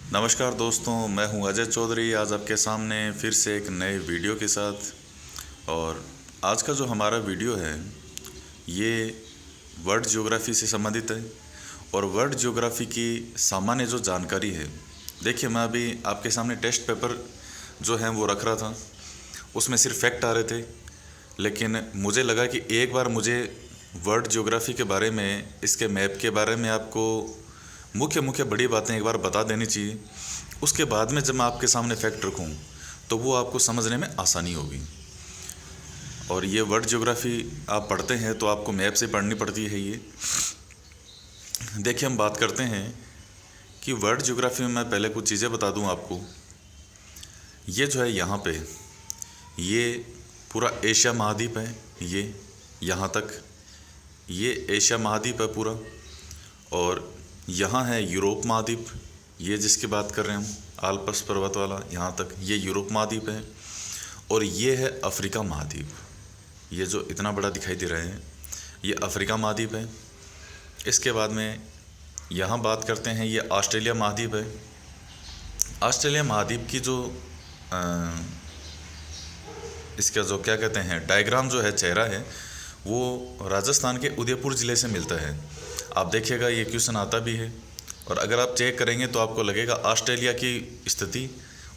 नमस्कार दोस्तों, मैं हूं अजय चौधरी। आज आपके सामने फिर से एक नए वीडियो के साथ। और आज का जो हमारा वीडियो है ये वर्ल्ड ज्योग्राफी से संबंधित है। और वर्ल्ड ज्योग्राफी की सामान्य जो जानकारी है, देखिए मैं अभी आपके सामने टेस्ट पेपर जो है वो रख रहा था, उसमें सिर्फ फैक्ट आ रहे थे। लेकिन मुझे लगा कि एक बार मुझे वर्ल्ड ज्योग्राफी के बारे में, इसके मैप के बारे में आपको मुख्य मुख्य बड़ी बातें एक बार बता देनी चाहिए। उसके बाद में जब मैं आपके सामने फैक्ट रखूं तो वो आपको समझने में आसानी होगी। और ये वर्ल्ड ज्योग्राफी आप पढ़ते हैं तो आपको मैप से पढ़नी पड़ती है। ये देखिए, हम बात करते हैं कि वर्ल्ड ज्योग्राफी में मैं पहले कुछ चीज़ें बता दूं आपको। ये जो है यहाँ पे, ये पूरा एशिया महाद्वीप है। ये यहाँ तक ये एशिया महाद्वीप है पूरा। और यहाँ है यूरोप महाद्वीप, ये जिसकी बात कर रहे हैं हम, आल्प्स पर्वत वाला, यहाँ तक ये यूरोप महाद्वीप है। और ये है अफ्रीका महाद्वीप, ये जो इतना बड़ा दिखाई दे रहा है ये अफ्रीका महाद्वीप है। इसके बाद में यहाँ बात करते हैं, ये ऑस्ट्रेलिया महाद्वीप है। ऑस्ट्रेलिया महाद्वीप की जो इसका जो क्या कहते हैं डायग्राम जो है, चेहरा है, वो राजस्थान के उदयपुर ज़िले से मिलता है। आप देखिएगा ये क्वेश्चन आता भी है। और अगर आप चेक करेंगे तो आपको लगेगा ऑस्ट्रेलिया की स्थिति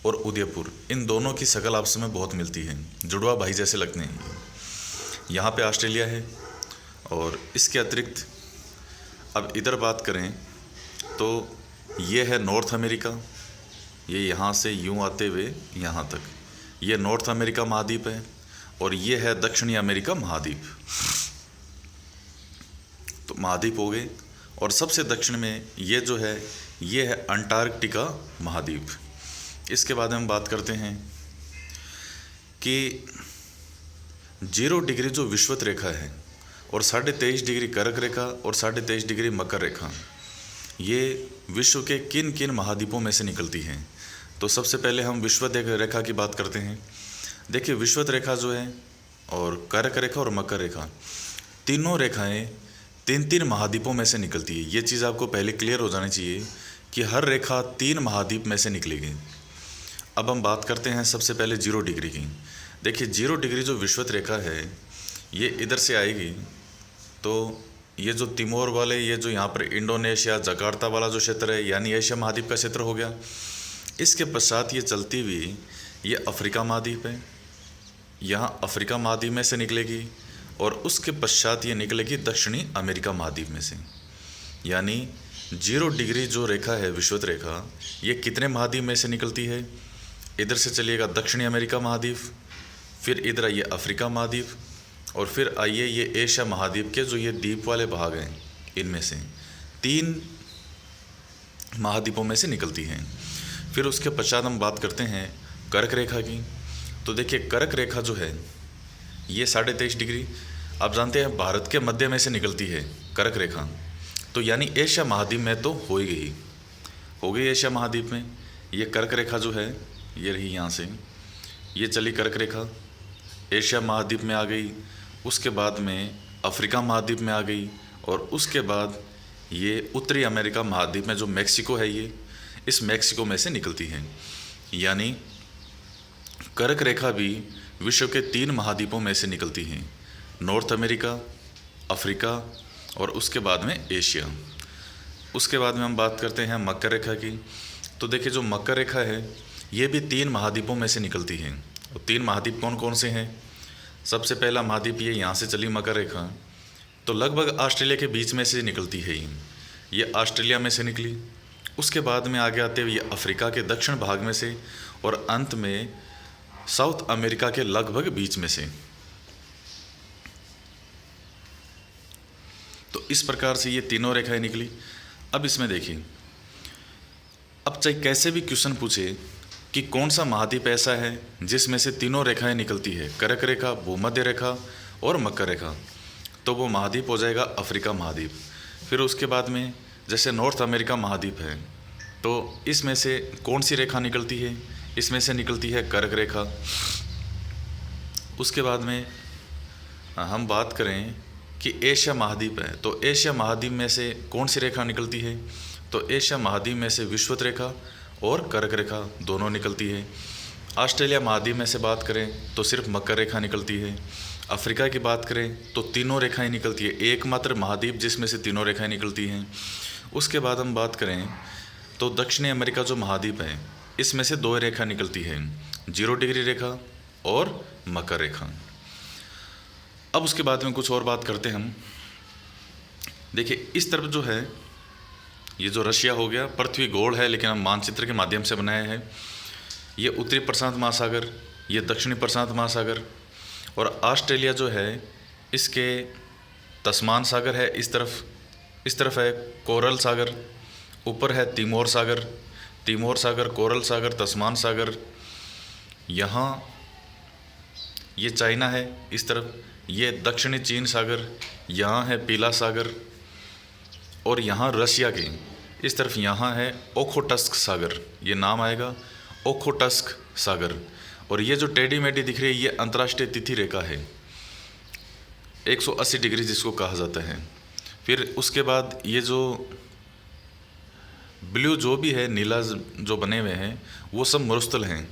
और उदयपुर, इन दोनों की शक्ल आपस में बहुत मिलती है, जुड़वा भाई जैसे लगते हैं। यहाँ पे ऑस्ट्रेलिया है। और इसके अतिरिक्त अब इधर बात करें तो ये है नॉर्थ अमेरिका। ये यहाँ से यूँ आते हुए यहाँ तक ये नॉर्थ अमेरिका महाद्वीप है। और ये है दक्षिणी अमेरिका महाद्वीप। तो महाद्वीप हो गए। और सबसे दक्षिण में ये जो है, ये है अंटार्कटिका महाद्वीप। इसके बाद हम बात करते हैं कि 0 डिग्री जो विषुवत रेखा है और 23.5 डिग्री कर्क रेखा और 23.5 डिग्री मकर रेखा, ये विश्व के किन किन महाद्वीपों में से निकलती हैं। तो सबसे पहले हम विषुवत रेखा की बात करते हैं। देखिए, विषुवत रेखा जो है और कर्क रेखा और मकर रेखा, तीनों रेखाएं 3 महाद्वीपों में से निकलती है। ये चीज़ आपको पहले क्लियर हो जानी चाहिए कि हर रेखा 3 महाद्वीप में से निकलेगी। अब हम बात करते हैं सबसे पहले 0 डिग्री की। देखिए, 0 डिग्री जो विषुवत रेखा है ये इधर से आएगी तो ये जो तिमोर वाले, ये जो यहाँ पर इंडोनेशिया जकार्ता वाला जो क्षेत्र है, यानी एशिया महाद्वीप का क्षेत्र हो गया। इसके पश्चात ये चलती हुई ये अफ्रीका महाद्वीप है, यहाँ अफ्रीका महाद्वीप में से निकलेगी। और उसके पश्चात ये निकलेगी दक्षिणी अमेरिका महाद्वीप में से। यानी 0 डिग्री जो रेखा है विषुवत रेखा, ये कितने महाद्वीप में से निकलती है? इधर से चलिएगा दक्षिणी अमेरिका महाद्वीप, फिर इधर आइए अफ्रीका महाद्वीप, और फिर आइए ये एशिया महाद्वीप के जो ये द्वीप वाले भाग हैं, इनमें से 3 महाद्वीपों में से निकलती हैं। फिर उसके पश्चात हम बात करते हैं कर्क रेखा की। तो देखिए, कर्क रेखा जो है ये 23.5 डिग्री, आप जानते हैं भारत के मध्य में से निकलती है कर्क रेखा। तो यानी एशिया महाद्वीप में तो हो गई एशिया महाद्वीप में। ये कर्क रेखा जो है ये रही, यहाँ से ये चली कर्क रेखा, एशिया महाद्वीप में आ गई। उसके बाद में अफ्रीका महाद्वीप में आ गई। और उसके बाद ये उत्तरी अमेरिका महाद्वीप में जो मैक्सिको है, ये इस मैक्सिको में से निकलती है। यानी कर्क रेखा भी विश्व के 3 महाद्वीपों में से निकलती हैं, नॉर्थ अमेरिका, अफ्रीका और उसके बाद में एशिया। उसके बाद में हम बात करते हैं मकर रेखा की। तो देखिए, जो मकर रेखा है ये भी 3 महाद्वीपों में से निकलती है। और 3 महाद्वीप कौन कौन से हैं? सबसे पहला महाद्वीप ये यहाँ से चली मकर रेखा, तो लगभग ऑस्ट्रेलिया के बीच में से निकलती है। ये ऑस्ट्रेलिया में से निकली। उसके बाद में आगे आते हुए ये अफ्रीका के दक्षिण भाग में से, और अंत में साउथ अमेरिका के लगभग बीच में से। तो इस प्रकार से ये तीनों रेखाएं निकली। अब इसमें देखिए, अब चाहे कैसे भी क्वेश्चन पूछे कि कौन सा महाद्वीप ऐसा है जिसमें से तीनों रेखाएं निकलती है, कर्क रेखा, भूमध्य रेखा और मकर रेखा, तो वो महाद्वीप हो जाएगा अफ्रीका महाद्वीप। फिर उसके बाद में जैसे नॉर्थ अमेरिका महाद्वीप है, तो इसमें से कौन सी रेखा निकलती है? इसमें से निकलती है कर्क रेखा। उसके बाद में हम बात करें कि एशिया महाद्वीप है, तो एशिया महाद्वीप में से कौन सी रेखा निकलती है? तो एशिया महाद्वीप में से विषुवत रेखा और कर्क रेखा दोनों निकलती है। ऑस्ट्रेलिया महाद्वीप में से बात करें तो सिर्फ मकर रेखा निकलती है। अफ्रीका की बात करें तो तीनों रेखाएं निकलती है, एकमात्र महाद्वीप जिसमें से तीनों रेखाएं निकलती हैं। उसके बाद हम बात करें तो दक्षिणी अमेरिका जो महाद्वीप है इसमें से दो रेखा निकलती है, 0 डिग्री रेखा और मकर रेखा। अब उसके बाद में कुछ और बात करते हैं हम। देखिए इस तरफ जो है ये जो रशिया हो गया, पृथ्वी गोल है लेकिन हम मानचित्र के माध्यम से बनाया है। ये उत्तरी प्रशांत महासागर, ये दक्षिणी प्रशांत महासागर, और ऑस्ट्रेलिया जो है इसके तस्मान सागर है इस तरफ है कोरल सागर, ऊपर है तिमोर सागर, कोरल सागर, तस्मान सागर। यहाँ ये चाइना है इस तरफ, ये दक्षिणी चीन सागर, यहाँ है पीला सागर, और यहाँ रशिया के इस तरफ यहाँ है ओखोटस्क सागर, ये नाम आएगा ओखोटस्क सागर। और ये जो टेढ़ी मेढ़ी दिख रही है ये अंतर्राष्ट्रीय तिथि रेखा है, 180 डिग्री जिसको कहा जाता है। फिर उसके बाद ये जो ब्लू जो भी है, नीला जो बने हुए हैं वो सब मरुस्थल हैं।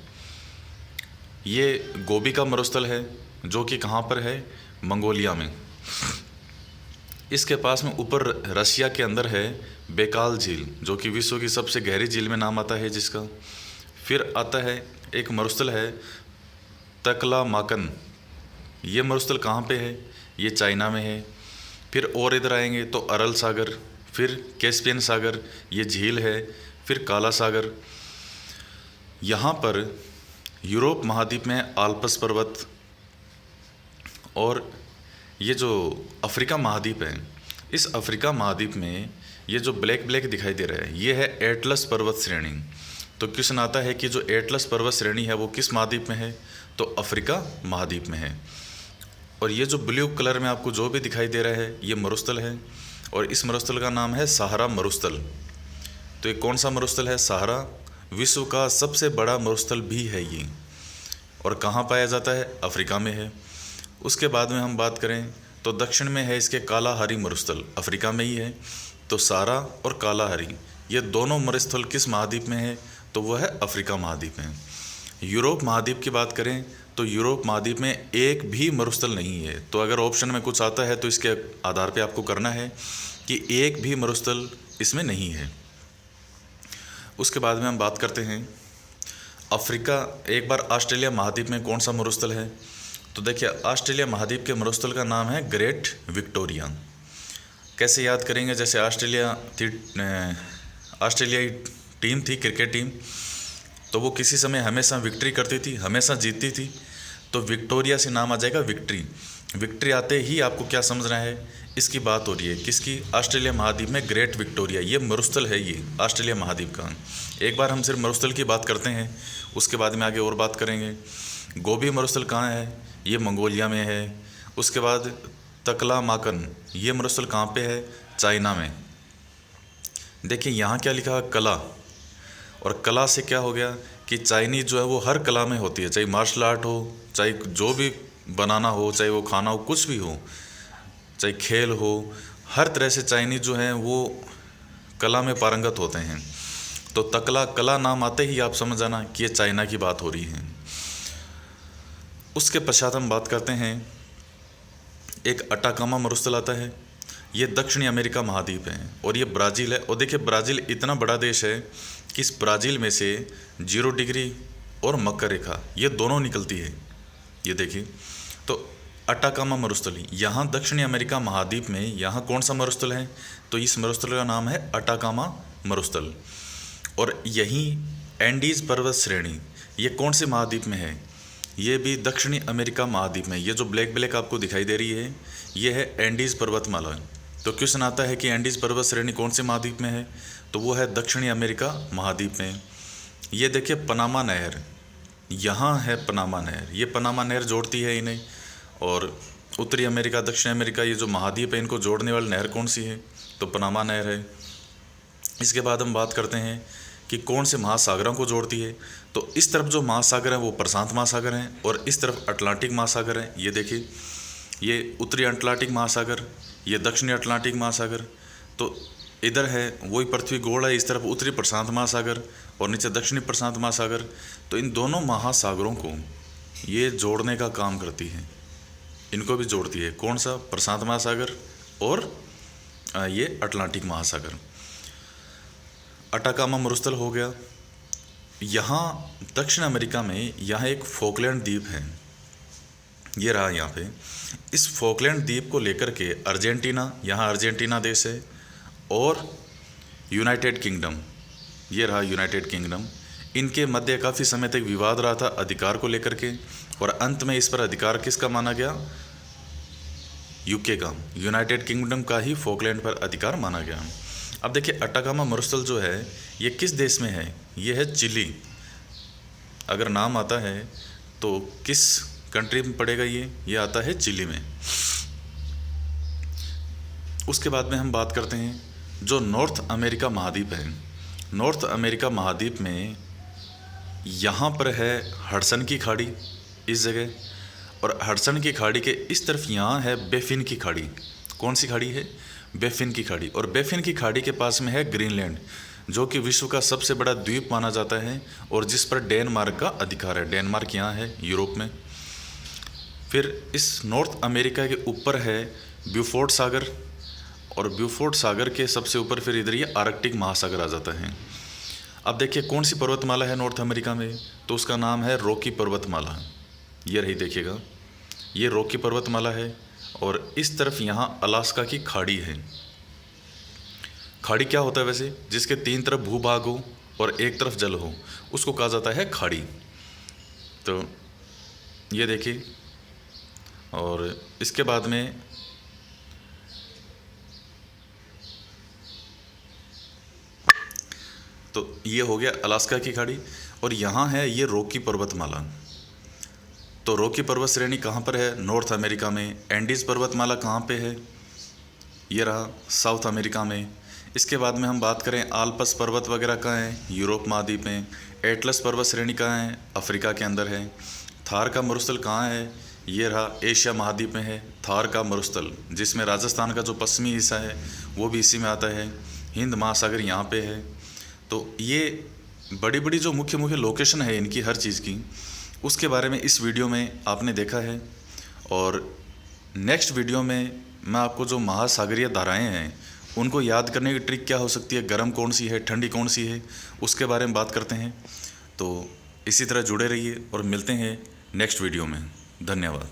ये गोबी का मरुस्थल है जो कि कहाँ पर है, मंगोलिया में। इसके पास में ऊपर रशिया के अंदर है बैकाल झील जो कि विश्व की सबसे गहरी झील में नाम आता है जिसका। फिर आता है एक मरुस्थल है तकलामाकन, ये मरुस्थल कहाँ पे है, ये चाइना में है। फिर और इधर आएंगे तो अरल सागर, फिर कैस्पियन सागर, ये झील है, फिर काला सागर। यहाँ पर यूरोप महाद्वीप में आल्प्स पर्वत, और ये जो अफ्रीका महाद्वीप है इस अफ्रीका महाद्वीप में ये जो ब्लैक ब्लैक दिखाई दे रहा है ये है एटलस पर्वत श्रेणी। तो क्वेश्चन आता है कि जो एटलस पर्वत श्रेणी है वो किस महाद्वीप में है, तो अफ्रीका महाद्वीप में है। और ये जो ब्लू कलर में आपको जो भी दिखाई दे रहा है ये मरुस्थल है, और इस मरुस्थल का नाम है सहारा मरुस्थल। तो ये कौन सा मरुस्थल है, सहारा, विश्व का सबसे बड़ा मरुस्थल भी है ये, और कहाँ पाया जाता है, अफ्रीका में है। उसके बाद में हम बात करें तो दक्षिण में है इसके कालाहारी मरुस्थल, अफ्रीका में ही है। तो सहारा और कालाहारी ये दोनों मरुस्थल किस महाद्वीप में है, तो वह है अफ्रीका महाद्वीप में। यूरोप महाद्वीप की बात करें तो यूरोप महाद्वीप में एक भी मरुस्थल नहीं है। तो अगर ऑप्शन में कुछ आता है तो इसके आधार पे आपको करना है कि एक भी मरुस्थल इसमें नहीं है। उसके बाद में हम बात करते हैं अफ्रीका, एक बार ऑस्ट्रेलिया महाद्वीप में कौन सा मरुस्थल है, तो देखिए ऑस्ट्रेलिया महाद्वीप के मरुस्थल का नाम है ग्रेट विक्टोरिया। कैसे याद करेंगे, जैसे ऑस्ट्रेलियाई टीम थी, क्रिकेट टीम, तो वो किसी समय हमेशा विक्ट्री करती थी, हमेशा जीतती थी। तो विक्टोरिया से नाम आ जाएगा विक्ट्री। विक्ट्री आते ही आपको क्या समझना है, इसकी बात हो रही है किसकी, ऑस्ट्रेलिया महाद्वीप में ग्रेट विक्टोरिया, ये मरुस्थल है ये ऑस्ट्रेलिया महाद्वीप का। एक बार हम सिर्फ मरुस्थल की बात करते हैं, उसके बाद में आगे और बात करेंगे। गोबी मरुस्थल कहाँ है, ये मंगोलिया में है। उसके बाद तकलामाकन, ये मरुस्थल कहाँ पे है, चाइना में। देखिए यहाँ क्या लिखा है, कला, और कला से क्या हो गया कि चाइनीज जो है वो हर कला में होती है, चाहे मार्शल आर्ट हो, चाहे जो भी बनाना हो, चाहे वो खाना हो, कुछ भी हो, चाहे खेल हो, हर तरह से चाइनीज जो हैं वो कला में पारंगत होते हैं। तो तकला कला नाम आते ही आप समझ जाना कि ये चाइना की बात हो रही है। उसके पश्चात हम बात करते हैं एक अटाकामा मरुस्थल आता है, ये दक्षिणी अमेरिका महाद्वीप है और ये ब्राज़ील है। और देखिए ब्राज़ील इतना बड़ा देश है कि इस ब्राज़ील में से 0 डिग्री और मकर रेखा ये दोनों निकलती है। ये देखिए, तो अटाकामा मरुस्थल, यहाँ दक्षिणी अमेरिका महाद्वीप में यहाँ कौन सा मरुस्थल है, तो इस मरुस्थल का नाम है अटाकामा मरुस्थल। और यहीं एंडीज़ पर्वत श्रेणी, ये कौन से महाद्वीप में है, ये भी दक्षिणी अमेरिका महाद्वीप में। ये जो ब्लैक ब्लैक आपको दिखाई दे रही है ये है एंडीज़ पर्वतमाला। तो क्वेश्चन आता है कि एंडीज़ पर्वत श्रेणी कौन से महाद्वीप में है, तो वो है दक्षिणी अमेरिका महाद्वीप में। ये देखिए पनामा नहर, यहाँ है पनामा नहर, ये पनामा नहर जोड़ती है इन्हें। और उत्तरी अमेरिका, दक्षिण अमेरिका, ये जो महाद्वीप है इनको जोड़ने वाली नहर कौन सी है, तो पनामा नहर है। इसके बाद हम बात करते हैं कि कौन से महासागरों को जोड़ती है, तो इस तरफ जो महासागर है वो प्रशांत महासागर हैं और इस तरफ अटलांटिक महासागर है। ये देखिए, ये उत्तरी अटलांटिक महासागर, ये दक्षिणी अटलांटिक महासागर। तो इधर है वही पृथ्वी गोल है, इस तरफ उत्तरी प्रशांत महासागर और नीचे दक्षिणी प्रशांत महासागर। तो इन दोनों महासागरों को ये जोड़ने का काम करती है, इनको भी जोड़ती है। कौन सा? प्रशांत महासागर और ये अटलांटिक महासागर। अटाकामा मरुस्थल हो गया। यहाँ दक्षिण अमेरिका में यहाँ एक फोकलैंड द्वीप है, ये रहा यहाँ पे। इस फोकलैंड द्वीप को लेकर के अर्जेंटीना, यहाँ अर्जेंटीना देश है, और यूनाइटेड किंगडम, ये रहा यूनाइटेड किंगडम। इनके मध्य काफ़ी समय तक विवाद रहा था अधिकार को लेकर के, और अंत में इस पर अधिकार किसका माना गया? यूके का, यूनाइटेड किंगडम का ही फोकलैंड पर अधिकार माना गया। अब देखिए अटाकामा मरुस्थल जो है ये किस देश में है? ये है चिली। अगर नाम आता है तो किस कंट्री में पड़ेगा? ये आता है चिली में। उसके बाद में हम बात करते हैं जो नॉर्थ अमेरिका महाद्वीप है। नॉर्थ अमेरिका महाद्वीप में यहाँ पर है हडसन की खाड़ी इस जगह, और हडसन की खाड़ी के इस तरफ यहाँ है बेफिन की खाड़ी। कौन सी खाड़ी है? बेफिन की खाड़ी। और बेफिन की खाड़ी के पास में है ग्रीनलैंड, जो कि विश्व का सबसे बड़ा द्वीप माना जाता है और जिस पर डेनमार्क का अधिकार है। डेनमार्क यहाँ है यूरोप में। फिर इस नॉर्थ अमेरिका के ऊपर है ब्यूफोर्ट सागर, और ब्यूफोर्ट सागर के सबसे ऊपर फिर इधर ये आर्कटिक महासागर आ जाता है। अब देखिए कौन सी पर्वतमाला है नॉर्थ अमेरिका में? तो उसका नाम है रॉकी पर्वतमाला। ये रही, देखिएगा, ये रॉकी पर्वतमाला है, और इस तरफ यहाँ अलास्का की खाड़ी है। खाड़ी क्या होता है वैसे? जिसके 3 तरफ भूभाग हो और एक तरफ जल हो, उसको कहा जाता है खाड़ी। तो ये देखिए, और इसके बाद में तो ये हो गया अलास्का की खाड़ी, और यहाँ है ये रॉकी पर्वतमाला। तो रॉकी पर्वत श्रेणी कहाँ पर है? नॉर्थ अमेरिका में। एंडीज पर्वतमाला कहाँ पे है? ये रहा साउथ अमेरिका में। इसके बाद में हम बात करें आल्पस पर्वत वगैरह कहाँ है? यूरोप महाद्वीप में। एटलस पर्वत श्रेणी कहाँ है? अफ्रीका के अंदर है। थार का मरुस्थल कहाँ है? ये रहा एशिया महाद्वीप में है थार का मरुस्थल, जिसमें राजस्थान का जो पश्चिमी हिस्सा है वो भी इसी में आता है। हिंद महासागर यहाँ पे है। तो ये बड़ी बड़ी जो मुख्य मुख्य लोकेशन है इनकी हर चीज़ की, उसके बारे में इस वीडियो में आपने देखा है। और नेक्स्ट वीडियो में मैं आपको जो महासागरीय धाराएं हैं उनको याद करने की ट्रिक क्या हो सकती है, गर्म कौन सी है, ठंडी कौन सी है, उसके बारे में बात करते हैं। तो इसी तरह जुड़े रहिए और मिलते हैं नेक्स्ट वीडियो में। धन्यवाद।